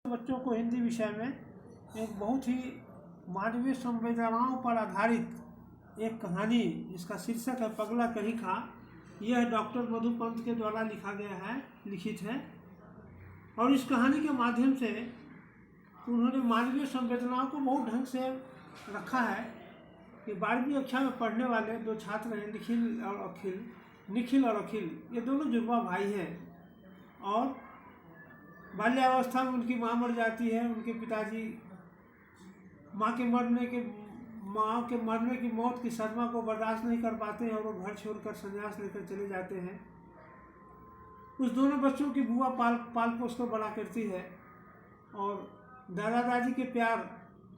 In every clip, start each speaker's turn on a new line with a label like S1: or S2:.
S1: बच्चों को हिंदी विषय में एक बहुत ही मानवीय संवेदनाओं पर आधारित एक कहानी जिसका शीर्षक है पगला कहीं खा। यह डॉक्टर मधुपंत के द्वारा लिखित है और इस कहानी के माध्यम से उन्होंने मानवीय संवेदनाओं को बहुत ढंग से रखा है कि 12वीं कक्षा में पढ़ने वाले दो छात्र हैं निखिल और अखिल। ये दोनों जुड़वा भाई हैं और बाल्यावस्था में उनकी माँ मर जाती है। उनके पिताजी माँ के मरने की मौत की सदमा को बर्दाश्त नहीं कर पाते हैं और वो घर छोड़कर संन्यास लेकर चले जाते हैं। उस दोनों बच्चों की बुआ पाल पोस कर बड़ा करती है और दादा दादी के प्यार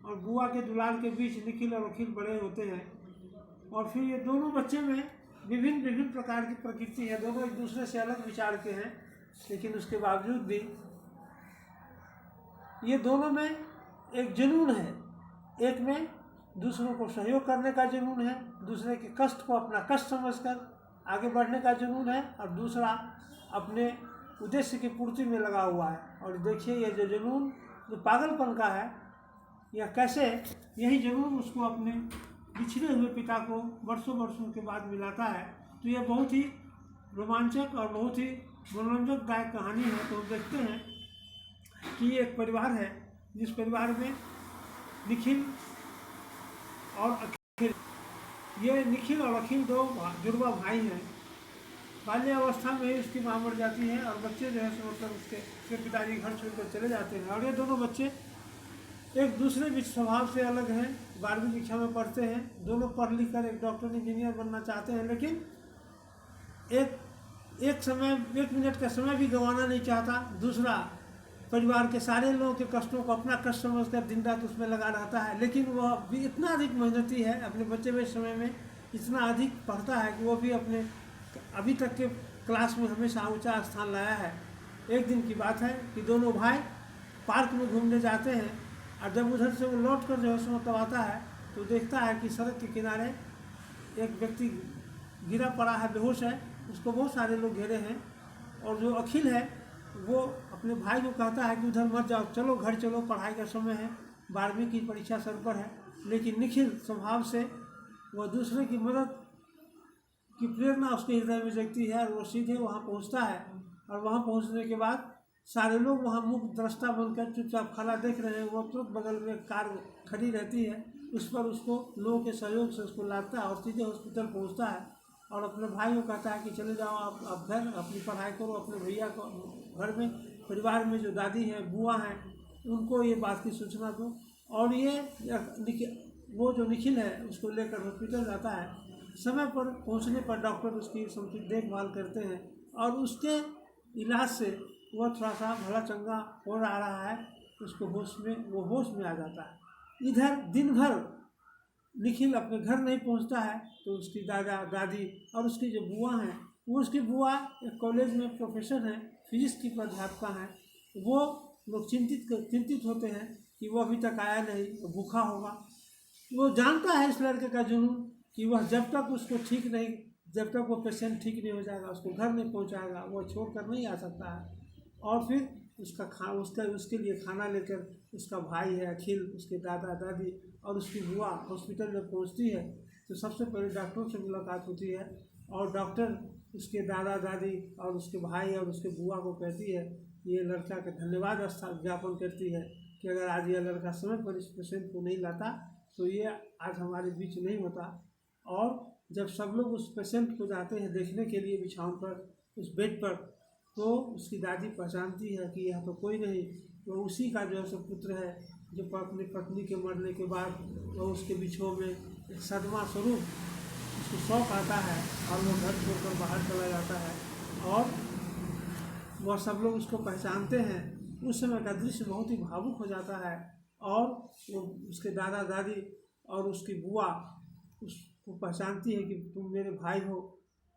S1: और बुआ के दुलार के बीच निखिल और अखिल बड़े होते हैं। और फिर ये दोनों बच्चे में विभिन्न प्रकार की प्रकृति है। दोनों एक दूसरे से अलग विचार के हैं, लेकिन उसके बावजूद भी ये दोनों में एक जुनून है। एक में दूसरों को सहयोग करने का जुनून है, दूसरे के कष्ट को अपना कष्ट समझकर आगे बढ़ने का जुनून है, और दूसरा अपने उद्देश्य की पूर्ति में लगा हुआ है। और देखिए ये जो जुनून जो पागलपन का है, यह कैसे यही जुनून उसको अपने बिछड़े हुए पिता को वर्षों के बाद मिलाता है। तो यह बहुत ही रोमांचक और बहुत ही मनोरंजकदायक कहानी है। तो हम देखते हैं कि एक परिवार है जिस परिवार में निखिल और अखिल, ये निखिल और अखिल दो जुड़वा भाई हैं। बाल्यावस्था में ही उसकी माँ मर जाती है और बच्चे जो है मतलब उसके पिताजी घर छोड़कर चले जाते हैं। और ये दोनों बच्चे एक दूसरे भी स्वभाव से अलग हैं। 12वीं कक्षा में पढ़ते हैं, दोनों पढ़ लिख कर एक डॉक्टर इंजीनियर बनना चाहते हैं, लेकिन एक मिनट का समय भी गंवाना नहीं चाहता। दूसरा परिवार के सारे लोगों के कष्टों को अपना कष्ट समझकर दिन रात उसमें लगा रहता है, लेकिन वह भी इतना अधिक मेहनती है, अपने बच्चे हुए समय में इतना अधिक पढ़ता है कि वो भी अपने अभी तक के क्लास में हमेशा ऊंचा स्थान लाया है। एक दिन की बात है कि दोनों भाई पार्क में घूमने जाते हैं और जब उधर से वो लौट कर जो है मतलब आता है तो देखता है कि सड़क के किनारे एक व्यक्ति गिरा पड़ा है, बेहोश है। उसको बहुत सारे लोग घेरे हैं और जो अखिल है वो अपने भाई को कहता है कि उधर मत जाओ, चलो घर चलो, पढ़ाई का समय है, 12वीं की परीक्षा सर पर है। लेकिन निखिल स्वभाव से वह दूसरे की मदद की प्रेरणा उसके हृदय में जगती है और वो सीधे वहाँ पहुँचता है। और वहाँ पहुँचने के बाद सारे लोग वहाँ मुख दृष्टा बनकर चुपचाप खड़ा देख रहे हैं। वो तुरंत बगल में कार खड़ी रहती है, उस पर उसको लोगों के सहयोग से उसको लाता है और सीधे हॉस्पिटल पहुँचता है और अपने भाई को कहता है कि चले जाओ आप घर अपनी पढ़ाई करो। अपने भैया को घर में परिवार में जो दादी हैं बुआ हैं उनको ये बात की सूचना दो। और ये वो जो निखिल है उसको लेकर हॉस्पिटल जाता है। समय पर पहुंचने पर डॉक्टर उसकी समुचित देखभाल करते हैं और उसके इलाज से वह थोड़ा सा भला चंगा हो रहा है। उसको वो होश में आ जाता है। इधर दिन भर निखिल अपने घर नहीं पहुंचता है तो उसकी दादा दादी और उसकी जो बुआ हैं, वो उसकी बुआ एक कॉलेज में प्रोफेसर हैं, फिजिक्स की प्राध्यापिका हैं। वो लोग चिंतित होते हैं कि वो अभी तक आया नहीं, तो भूखा होगा। वो जानता है इस लड़के का जुनून कि वह जब तक वो पेशेंट ठीक नहीं हो जाएगा उसको घर नहीं पहुंचाएगा, वो छोड़कर नहीं आ सकता है। और फिर उसके लिए खाना लेकर उसका भाई है अखिल, उसके दादा दादी और उसकी बुआ हॉस्पिटल में पहुंचती है। तो सबसे पहले डॉक्टर से मुलाकात होती है और डॉक्टर उसके दादा दादी और उसके भाई और उसके बुआ को कहती है, ये लड़का का धन्यवाद ज्ञापन करती है कि अगर आज ये लड़का समय पर इस पेशेंट को नहीं लाता तो ये आज हमारे बीच नहीं होता। और जब सब लोग उस पेशेंट को जाते हैं देखने के लिए बिछावन पर, उस बेड पर, तो उसकी दादी पहचानती है कि यह तो कोई नहीं, वो उसी का जो है सो पुत्र है जो अपनी पत्नी के मरने के बाद वो उसके बिछो में एक सदमा स्वरूप उसको शौक आता है और वो घर छोड़कर बाहर चला जाता है और वह सब लोग उसको पहचानते हैं। उस समय का दृश्य बहुत ही भावुक हो जाता है और वो उसके दादा दादी और उसकी बुआ उसको पहचानती है कि तुम मेरे भाई हो।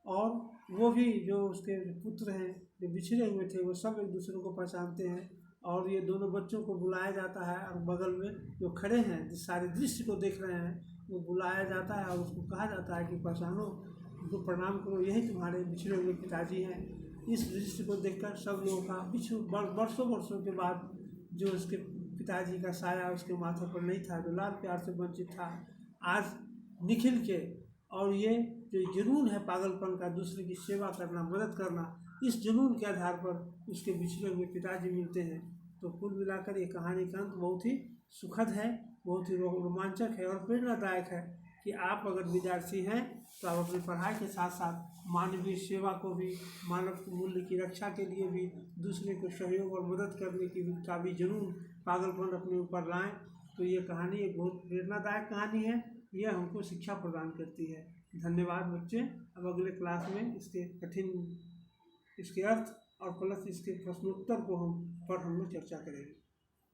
S1: और वो भी जो उसके पुत्र हैं जो बिछड़े हुए थे वो सब एक दूसरे को पहचानते हैं। और ये दोनों बच्चों को बुलाया जाता है और बगल में जो खड़े हैं जिस सारे दृश्य को देख रहे हैं वो बुलाया जाता है और उसको कहा जाता है कि पहचानो, उनको प्रणाम करो, यही तुम्हारे बिछड़े हुए पिताजी हैं। इस दृश्य को देखकर सब लोगों का वर्षों के बाद जो उसके पिताजी का साया उसके माथे पर नहीं था, जो लाल प्यार से वंचित था, आज निखिल के और ये जो जुनून है पागलपन का, दूसरे की सेवा करना, मदद करना, इस जुनून के आधार पर उसके बिछड़े हुए पिताजी मिलते हैं। तो कुल मिलाकर ये कहानी का अंत बहुत ही सुखद है, बहुत ही रोमांचक है और प्रेरणादायक है कि आप अगर विद्यार्थी हैं तो आप अपनी पढ़ाई के साथ साथ मानवीय सेवा को भी, मानव मूल्य की रक्षा के लिए भी, दूसरे को सहयोग और मदद करने की का भी जुनून, पागलपन अपने ऊपर लाएं। तो ये कहानी एक बहुत प्रेरणादायक कहानी है, यह हमको शिक्षा प्रदान करती है। धन्यवाद बच्चे। अब अगले क्लास में इसके अर्थ और प्लस इसके प्रश्नोत्तर को हम लोग चर्चा करेंगे।